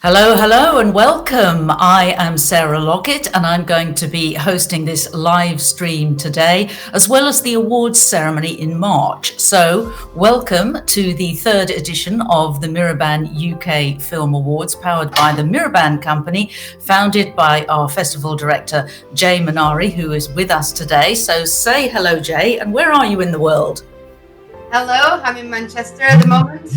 Hello, hello, and welcome. I am Sarah Lockett, and I'm going to be hosting this live stream today, as well as the awards ceremony in March. So, welcome to the third edition of the MiraBan UK Film Awards, powered by the MiraBan Company, founded by our festival director, Jay Manari, who is with us today. So, say hello, Jay, and where are you in the world? Hello, I'm in Manchester at the moment.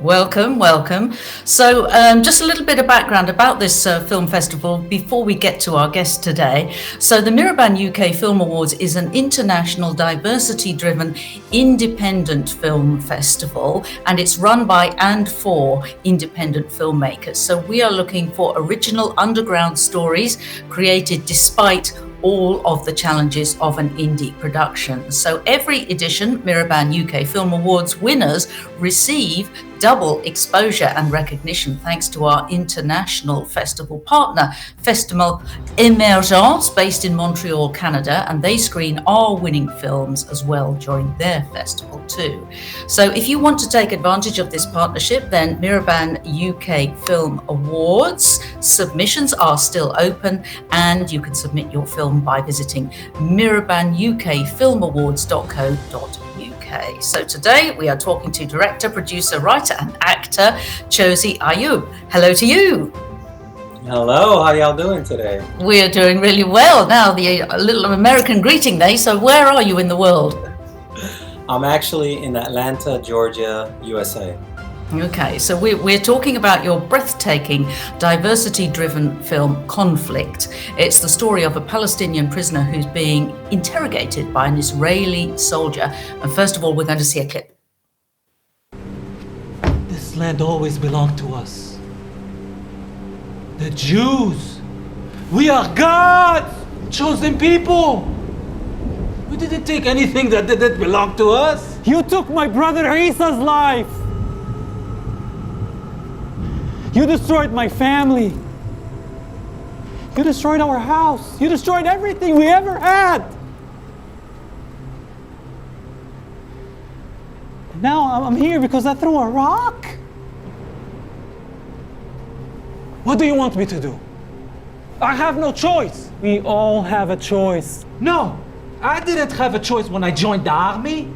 Welcome, welcome. So just a little bit of background about this film festival before we get to our guest today. So the MiraBan UK Film Awards is an international diversity-driven independent film festival, and it's run by and for independent filmmakers. So we are looking for original underground stories created despite all of the challenges of an indie production. So every edition, MiraBan UK Film Awards winners receive double exposure and recognition thanks to our international festival partner, Festival Emergence, based in Montreal, Canada, and they screen our winning films as well during their festival too. So if you want to take advantage of this partnership, then MiraBan UK Film Awards submissions are still open, and you can submit your film by visiting mirabanukfilmawards.co.uk. So today we are talking to director, producer, writer and actor Chosi Ayub. Hello to you. Hello, how y'all doing today? We're doing really well. Now the little American greeting day. So where are you in the world? I'm actually in Atlanta, Georgia, USA. Okay, so we're talking about your breathtaking, diversity-driven film, Conflict. It's the story of a Palestinian prisoner who's being interrogated by an Israeli soldier. And first of all, we're going to see a clip. This land always belonged to us. The Jews. We are God's chosen people. We didn't take anything that didn't belong to us. You took my brother Isa's life. You destroyed my family. You destroyed our house. You destroyed everything we ever had. Now I'm here because I threw a rock? What do you want me to do? I have no choice. We all have a choice. No, I didn't have a choice when I joined the army.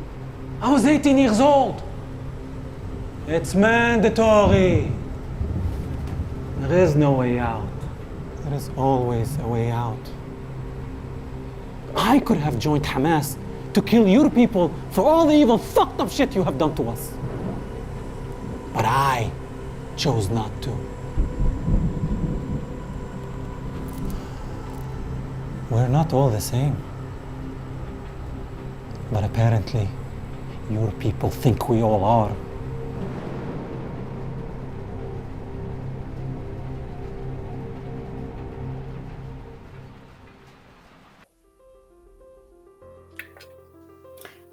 I was 18 years old. It's mandatory. There is no way out. There is always a way out. I could have joined Hamas to kill your people for all the evil, fucked up shit you have done to us. But I chose not to. We're not all the same. But apparently, your people think we all are.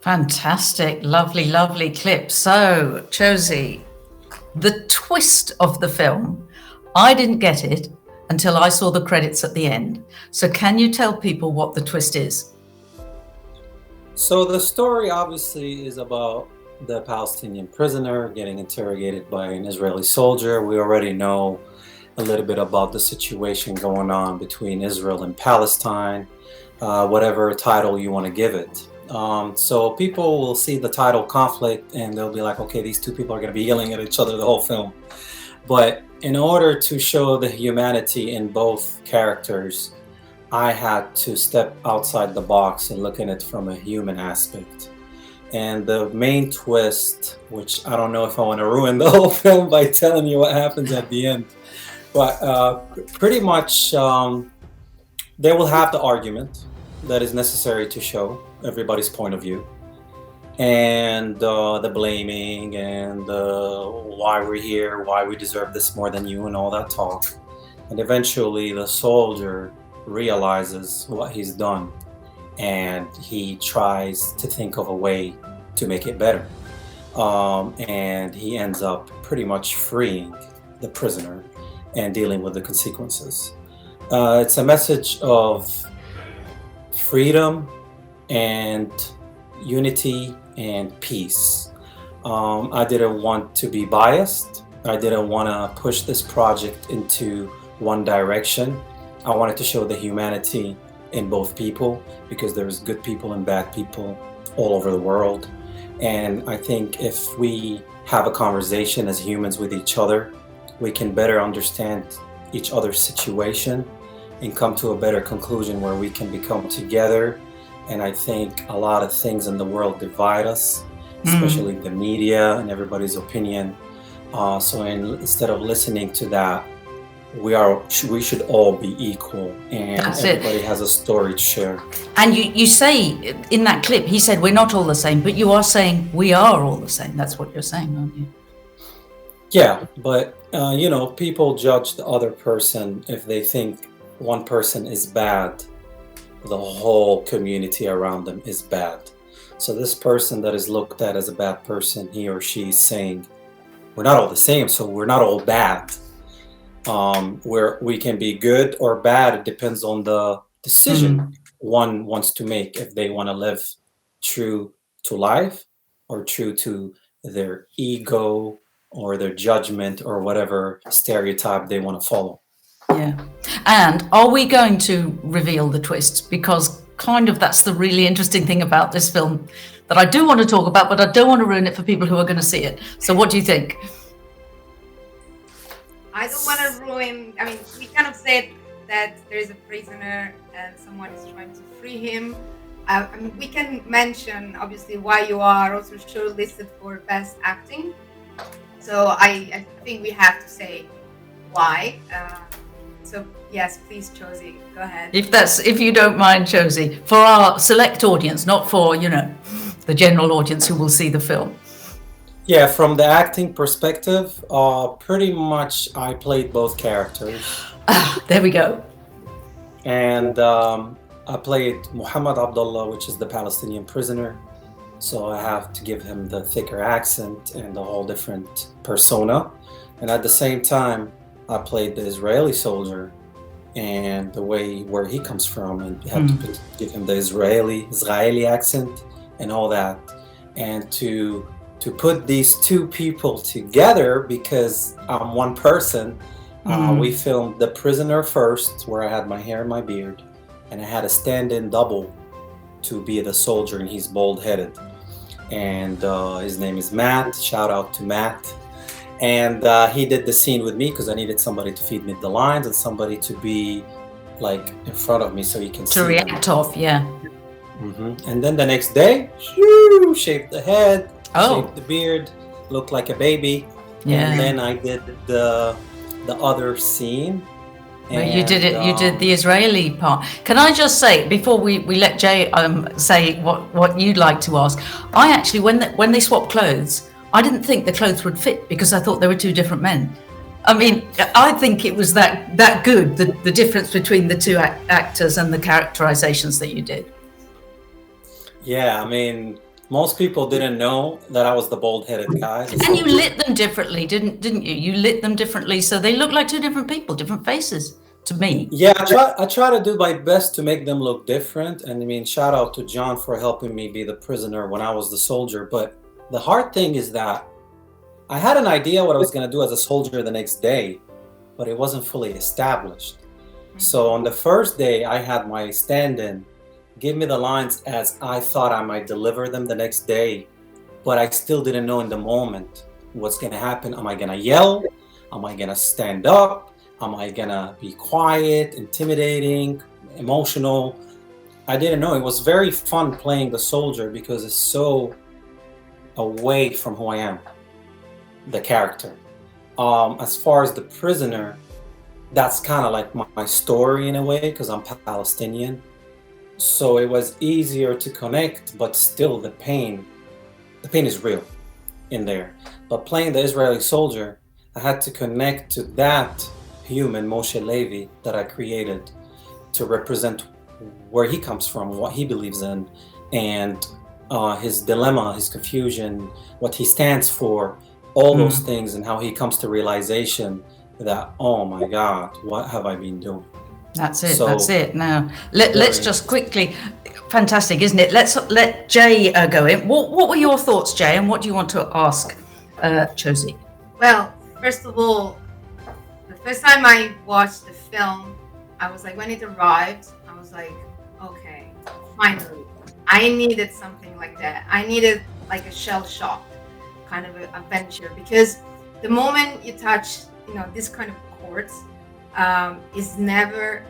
Fantastic, lovely, lovely clip. So, Chosi, the twist of the film, I didn't get it until I saw the credits at the end. So can you tell people what the twist is? So the story obviously is about the Palestinian prisoner getting interrogated by an Israeli soldier. We already know a little bit about the situation going on between Israel and Palestine, whatever title you want to give it. So people will see the title Conflict and they'll be like, okay, these two people are going to be yelling at each other the whole film. But in order to show the humanity in both characters, I had to step outside the box and look at it from a human aspect. And the main twist, which I don't know if I want to ruin the whole film by telling you what happens at the end, but pretty much they will have the argument that is necessary to show everybody's point of view, and the blaming and why we're here, why we deserve this more than you, and all that talk. And eventually the soldier realizes what he's done, and he tries to think of a way to make it better. And he ends up pretty much freeing the prisoner and dealing with the consequences. It's a message of freedom and unity and peace. I didn't want to be biased, I didn't want to push this project into one direction. I wanted to show the humanity in both people, because there's good people and bad people all over the world. And I think if we have a conversation as humans with each other, we can better understand each other's situation and come to a better conclusion where we can become together. And I think a lot of things in the world divide us, especially the media and everybody's opinion. So instead of listening to that, we should all be equal, and everybody has a story to share. And you say in that clip, he said, we're not all the same, but you are saying we are all the same. That's what you're saying, aren't you? Yeah, but you know, people judge the other person. If they think one person is bad, the whole community around them is bad. So this person that is looked at as a bad person, he or she is saying, we're not all the same, so we're not all bad. Where we can be good or bad, it depends on the decision one wants to make, if they want to live true to life or true to their ego or their judgment or whatever stereotype they want to follow. Yeah. And are we going to reveal the twists? Because kind of that's the really interesting thing about this film that I do want to talk about, but I don't want to ruin it for people who are going to see it. So what do you think? I don't want to ruin, I mean, we kind of said that there is a prisoner and someone is trying to free him. I mean, we can mention, obviously, why you are also shortlisted for Best Acting. So I think we have to say why. So yes, please, Josie, go ahead. If you don't mind, Josie, for our select audience, not for, you know, the general audience who will see the film. Yeah, from the acting perspective, pretty much I played both characters. There we go. And I played Muhammad Abdullah, which is the Palestinian prisoner. So I have to give him the thicker accent and the whole different persona. And at the same time, I played the Israeli soldier and the way where he comes from, and you have to give him the Israeli accent and all that. And to put these two people together, because I'm one person, we filmed The Prisoner first, where I had my hair and my beard, and I had a stand-in double to be the soldier, and he's bald-headed. And his name is Matt. Shout out to Matt. And he did the scene with me because I needed somebody to feed me the lines and somebody to be like in front of me so he can see to react off, yeah. And then the next day, shaved the head, shaved the beard, looked like a baby. Yeah. And then I did the other scene. Well, you did it. You did the Israeli part. Can I just say, before we let Jay say what you'd like to ask? I actually, when they swapped clothes, I didn't think the clothes would fit because I thought they were two different men. I mean, I think it was that good, the difference between the two actors and the characterizations that you did. Yeah, I mean, most people didn't know that I was the bald-headed guy. And you lit them differently, didn't you? You lit them differently, so they look like two different people, different faces to me. Yeah, I try to do my best to make them look different. And I mean, shout out to John for helping me be the prisoner when I was the soldier. But the hard thing is that I had an idea what I was going to do as a soldier the next day, but it wasn't fully established. So on the first day, I had my stand-in give me the lines as I thought I might deliver them the next day, but I still didn't know in the moment what's going to happen. Am I going to yell? Am I going to stand up? Am I going to be quiet, intimidating, emotional? I didn't know. It was very fun playing the soldier because it's so away from who I am, the character. As far as the prisoner, that's kind of like my story in a way because I'm Palestinian. So it was easier to connect, but still the pain is real in there. But playing the Israeli soldier, I had to connect to that human, Moshe Levi, that I created to represent where he comes from, what he believes in, and his dilemma, his confusion, what he stands for, all those things, and how he comes to realization that, oh my God, what have I been doing? That's it. That's it. Now, let's just quickly. Fantastic, isn't it? Let's let Jay go in. What were your thoughts, Jay, and what do you want to ask Josie? Well, first of all, the first time I watched the film, I was like, when it arrived, I was like, okay, finally. I needed something like that. I needed like a shell shock kind of adventure, because the moment you touch, this kind of chords, is never,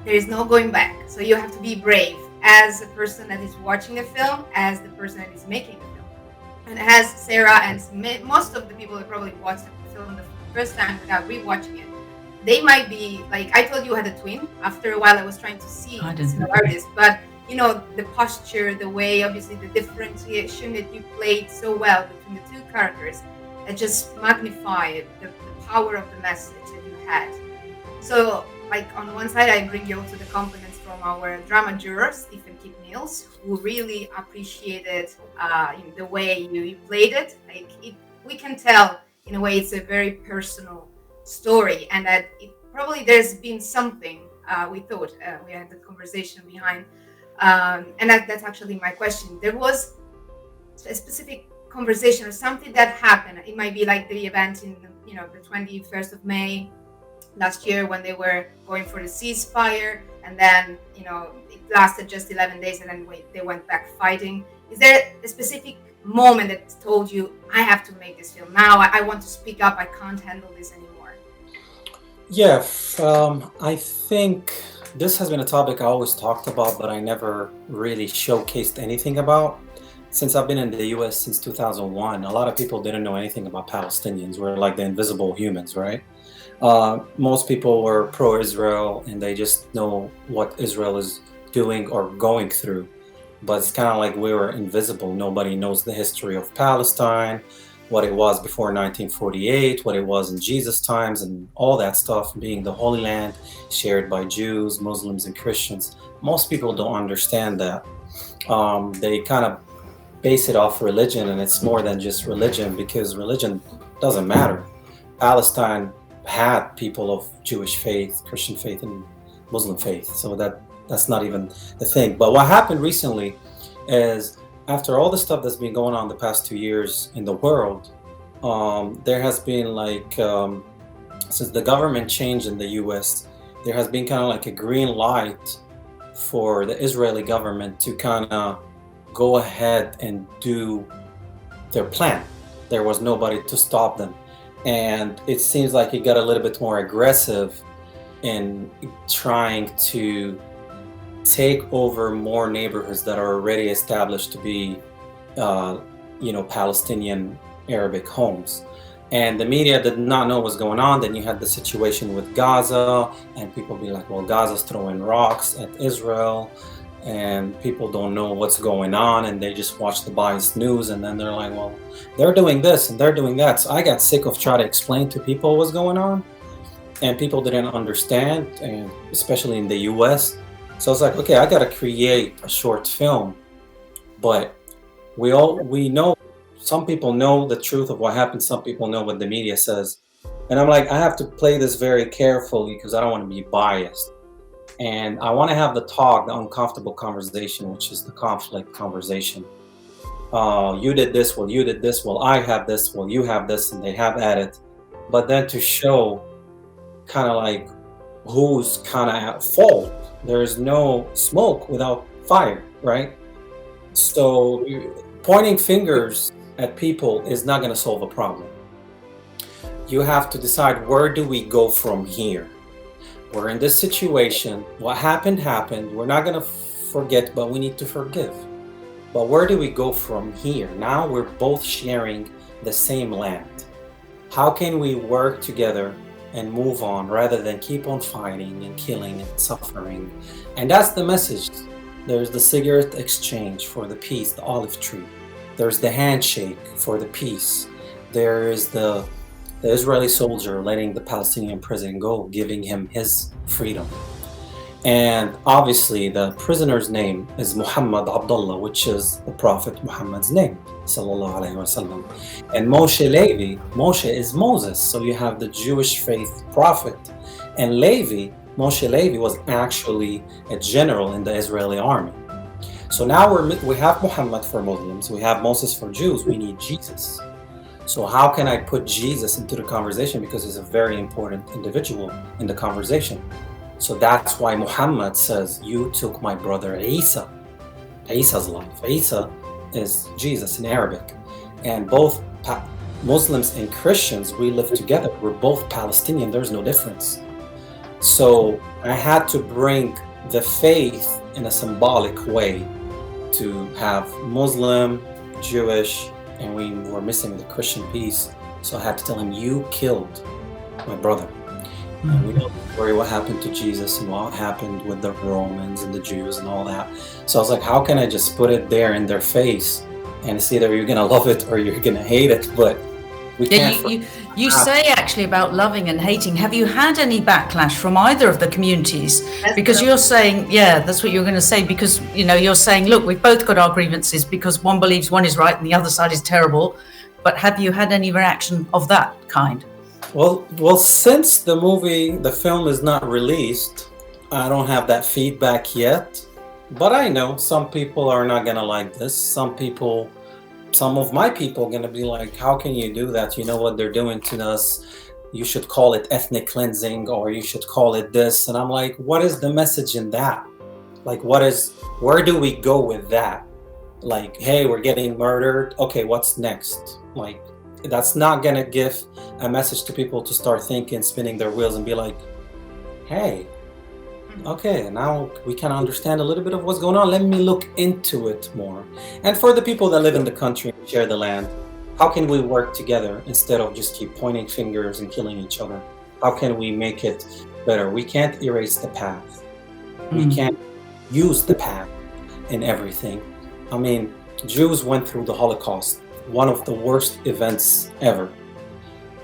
there is no going back. So you have to be brave as the person that is watching the film, as the person that is making the film. And as Sarah and most of the people that probably watched the film the first time without rewatching it, they might be like, I told you I had a twin. After a while, I was trying to see the artist, but the posture, the way, obviously the differentiation that you played so well between the two characters, that just magnified the power of the message that you had. So, like, on one side, I bring you also the compliments from our drama juror, Stephen Kip-Mills, who really appreciated the way you played it. Like, we can tell, in a way, it's a very personal story, and that probably there's been something, we thought, we had the conversation behind, and that's actually my question. There was a specific conversation or something that happened. It might be like the event in the 21st of May last year, when they were going for the ceasefire, and then it lasted just 11 days, and then they went back fighting. Is there a specific moment that told you, I have to make this film now, I want to speak up, I can't handle this anymore? Yeah, I think this has been a topic I always talked about, but I never really showcased anything about. Since I've been in the US since 2001, a lot of people didn't know anything about Palestinians. We're like the invisible humans, right? Most people were pro-Israel, and they just know what Israel is doing or going through. But it's kind of like we were invisible. Nobody knows the history of Palestine, what it was before 1948, what it was in Jesus' times, and all that stuff, being the Holy Land shared by Jews, Muslims, and Christians. Most people don't understand that. They kind of base it off religion, and it's more than just religion, because religion doesn't matter. Palestine had people of Jewish faith, Christian faith, and Muslim faith, so that's not even the thing. But what happened recently is, after all the stuff that's been going on the past 2 years in the world, there has been like, since the government changed in the US, there has been kind of like a green light for the Israeli government to kind of go ahead and do their plan. There was nobody to stop them. And it seems like it got a little bit more aggressive in trying to take over more neighborhoods that are already established to be, Palestinian Arabic homes. And the media did not know what's going on. Then you had the situation with Gaza, and people be like, well, Gaza's throwing rocks at Israel, and people don't know what's going on, and they just watch the biased news, and then they're like, well, they're doing this and they're doing that. So I got sick of trying to explain to people what's going on, and people didn't understand, and especially in the US. So it's like, okay, I got to create a short film, but we know, some people know the truth of what happened, some people know what the media says. And I'm like, I have to play this very carefully, because I don't want to be biased. And I want to have the talk, the uncomfortable conversation, which is the conflict conversation. You did this, well, you did this, well, I have this, well, you have this, and they have at it. But then to show kind of like who's kind of at fault. There's no smoke without fire, right? So pointing fingers at people is not going to solve a problem. You have to decide, where do we go from here? We're in this situation. What happened, happened. We're not going to forget, but we need to forgive. But where do we go from here? Now we're both sharing the same land. How can we work together and move on, rather than keep on fighting and killing and suffering? And that's the message. There's the cigarette exchange for the peace, the olive tree. There's the handshake for the peace. There is the Israeli soldier letting the Palestinian prisoner go, giving him his freedom. And obviously the prisoner's name is Muhammad Abdullah, which is the Prophet Muhammad's name, sallallahu alaihi wasallam. And Moshe Levi, Moshe is Moses, so you have the Jewish faith prophet. And Levi, Moshe Levi, was actually a general in the Israeli army. So now we have Muhammad for Muslims, we have Moses for Jews, we need Jesus. So how can I put Jesus into the conversation, because he's a very important individual in the conversation. So that's why Muhammad says, you took my brother Isa, Isa's life. Isa is Jesus in Arabic. And both Muslims and Christians, we live together. We're both Palestinian. There's no difference. So I had to bring the faith in a symbolic way to have Muslim, Jewish, and we were missing the Christian piece. So I had to tell him, you killed my brother. And we know the story, what happened to Jesus and what happened with the Romans and the Jews and all that. So I was like, how can I just put it there in their face? And it's either you're going to love it or you're going to hate it, but we can't. You say actually about loving and hating. Have you had any backlash from either of the communities? Because you're saying, yeah, that's what you're going to say, because, you know, you're saying, look, we've both got our grievances because one believes one is right and the other side is terrible. But have you had any reaction of that kind? Well, since the film is not released, I don't have that feedback yet. But I know some people are not going to like this. Some of my people are going to be like, how can you do that? You know what they're doing to us? You should call it ethnic cleansing, or you should call it this. And I'm like, what is the message in that? Like, where do we go with that? Like, hey, we're getting murdered. Okay, what's next? Like, that's not going to give a message to people to start thinking, spinning their wheels and be like, hey, okay, now we can understand a little bit of what's going on. Let me look into it more. And for the people that live in the country and share the land, how can we work together instead of just keep pointing fingers and killing each other? How can we make it better? We can't erase the past. We can't use the past in everything. I mean, Jews went through the Holocaust, one of the worst events ever.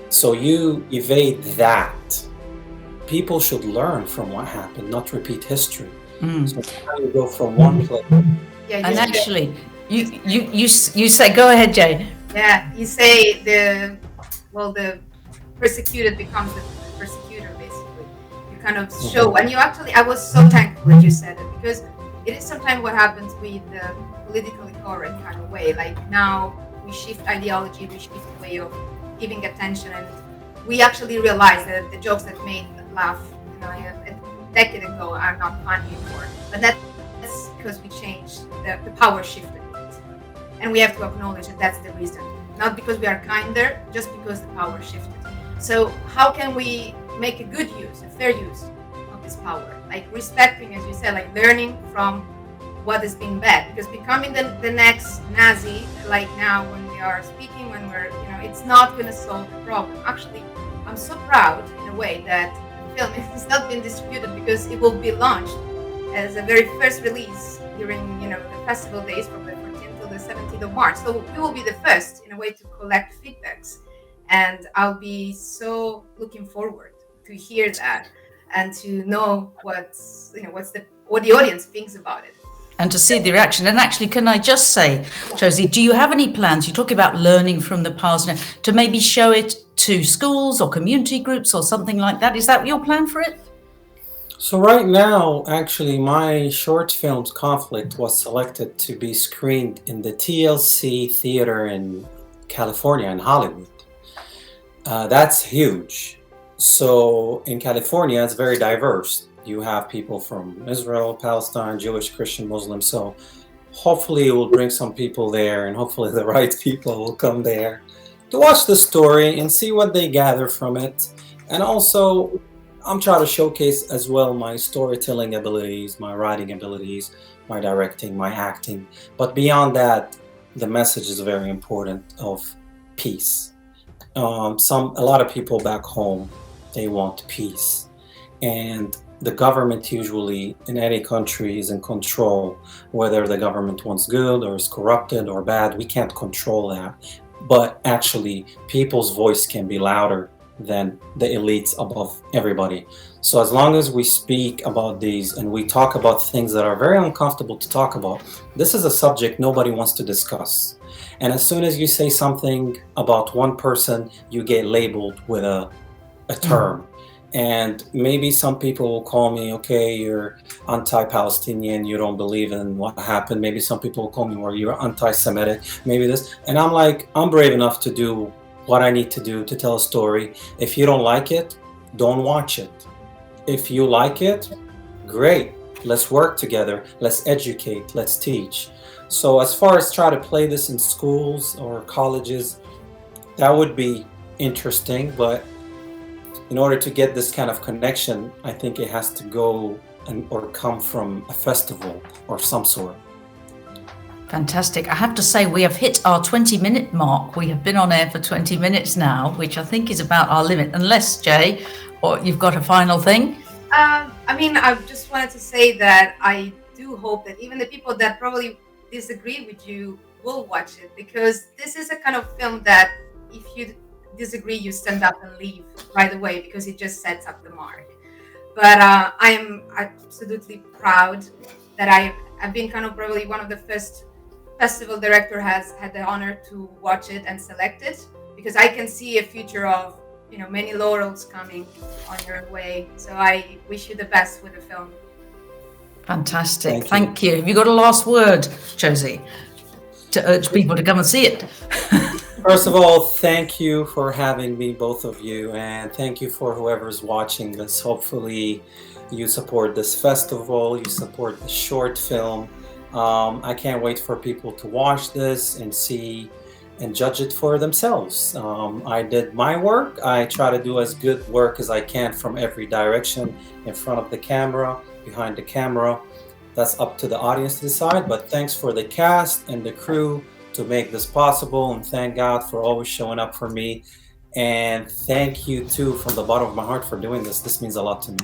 So you evade that. People should learn from what happened, not repeat history. So how do you go from one place? Yeah, And actually, you say, go ahead, Jay. Yeah, you say the persecuted becomes the persecutor, basically. You kind of show, and I was so thankful that you said it, because it is sometimes what happens with the politically correct kind of way. Like, now we shift ideology, we shift the way of giving attention, and we actually realize that the jokes that made laugh, a decade ago are not funny anymore. But that's because we changed, the power shifted. And we have to acknowledge that that's the reason. Not because we are kinder, just because the power shifted. So how can we make a good use, a fair use of this power? Like respecting, as you said, like learning from what has been bad. Because becoming the next Nazi, like now when we are speaking, when we're, it's not going to solve the problem. Actually, I'm so proud in a way that the film has not been distributed, because it will be launched as a very first release during, the festival days from the 14th to the 17th of March. So we will be the first in a way to collect feedbacks. And I'll be so looking forward to hear that and to know what the audience thinks about it. And to see the reaction. And actually, can I just say, Josie, do you have any plans? You talk about learning from the past, to maybe show it to schools or community groups or something like that? Is that your plan for it? So right now, actually, my short film's Conflict was selected to be screened in the TLC theater in California, in Hollywood. That's huge. So in California, it's very diverse. You have people from Israel, Palestine, Jewish, Christian, Muslim. So hopefully it will bring some people there, and hopefully the right people will come there to watch the story and see what they gather from it. And also, I'm trying to showcase as well my storytelling abilities, my writing abilities, my directing, my acting. But beyond that, the message is very important of peace. A lot of people back home, they want peace. And the government usually in any country is in control. Whether the government wants good or is corrupted or bad, we can't control that. But actually, people's voice can be louder than the elites above everybody. So as long as we speak about these and we talk about things that are very uncomfortable to talk about, this is a subject nobody wants to discuss. And as soon as you say something about one person, you get labeled with a term. And maybe some people will call me, okay, you're anti-Palestinian, you don't believe in what happened. Maybe some people will call me, well, you're anti-Semitic, maybe this. And I'm like, I'm brave enough to do what I need to do to tell a story. If you don't like it, don't watch it. If you like it, great. Let's work together. Let's educate. Let's teach. So as far as try to play this in schools or colleges, that would be interesting. But in order to get this kind of connection, I think it has to go or come from a festival or some sort. Fantastic. I have to say, we have hit our 20-minute mark. We have been on air for 20 minutes now, which I think is about our limit. Unless, Jay, or you've got a final thing? I mean, I just wanted to say that I do hope that even the people that probably disagree with you will watch it, because this is a kind of film that if you disagree, you stand up and leave right away, because it just sets up the mark. But I am absolutely proud that I've been kind of probably one of the first festival director has had the honor to watch it and select it, because I can see a future of, you know, many laurels coming on your way. So I wish you the best with the film. Fantastic. Thank you. Have you got a last word, Josie, to urge people to come and see it? First of all, thank you for having me, both of you, and thank you for whoever's watching this. Hopefully you support this festival, you support the short film. I can't wait for people to watch this and see and judge it for themselves. I did my work. I try to do as good work as I can from every direction, in front of the camera, behind the camera. That's up to the audience to decide, but thanks for the cast and the crew to make this possible, and thank God for always showing up for me. And thank you too from the bottom of my heart for doing this. This means a lot to me.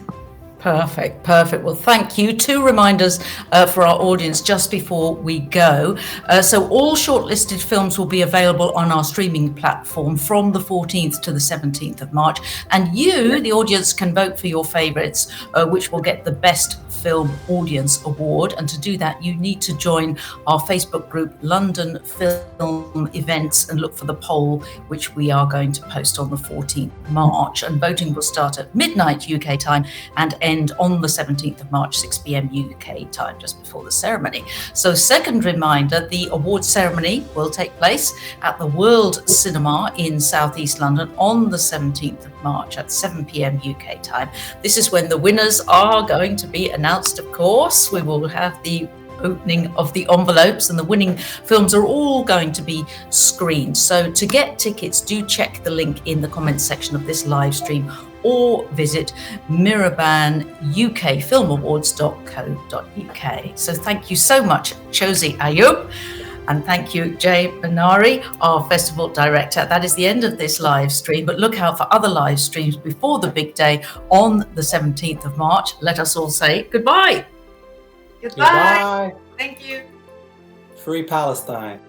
Perfect. Well, thank you. 2 reminders for our audience just before we go. So all shortlisted films will be available on our streaming platform from the 14th to the 17th of March. And you, the audience, can vote for your favorites, which will get the Best Film Audience Award. And to do that, you need to join our Facebook group, London Film Events, and look for the poll, which we are going to post on the 14th of March. And voting will start at midnight UK time and end on the 17th of March, 6 p.m. UK time, just before the ceremony. So second reminder, the awards ceremony will take place at the World Cinema in Southeast London on the 17th of March at 7 p.m. UK time. This is when the winners are going to be announced, of course. We will have the opening of the envelopes, and the winning films are all going to be screened. So to get tickets, do check the link in the comments section of this live stream, or visit mirabanukfilmawards.co.uk. So thank you so much, Josie Ayub, and thank you, Jay Benari, our festival director. That is the end of this live stream, but look out for other live streams before the big day on the 17th of March. Let us all say goodbye. Goodbye. Thank you. Free Palestine.